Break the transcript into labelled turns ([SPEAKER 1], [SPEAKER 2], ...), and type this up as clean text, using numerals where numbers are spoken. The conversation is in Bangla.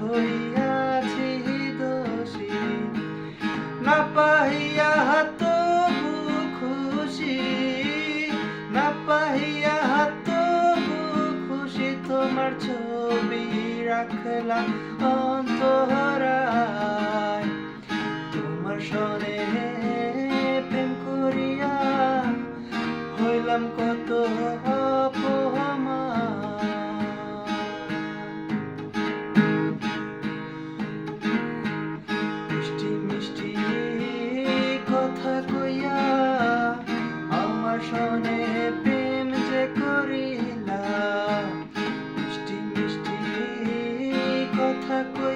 [SPEAKER 1] হইয়াছি দোষী, না পাইয়া তবু খুশি, না পাইয়া তবু খুশি। তোমার ছবি রাখলাম অন্তরায়, তোমার সনে প্রেম করিয়া হইলাম কত অপমান। মিষ্টি মিষ্টি কথা কইয়া আমার সনে প্রেম যে করিলা, মিষ্টি মিষ্টি কথা কইয়া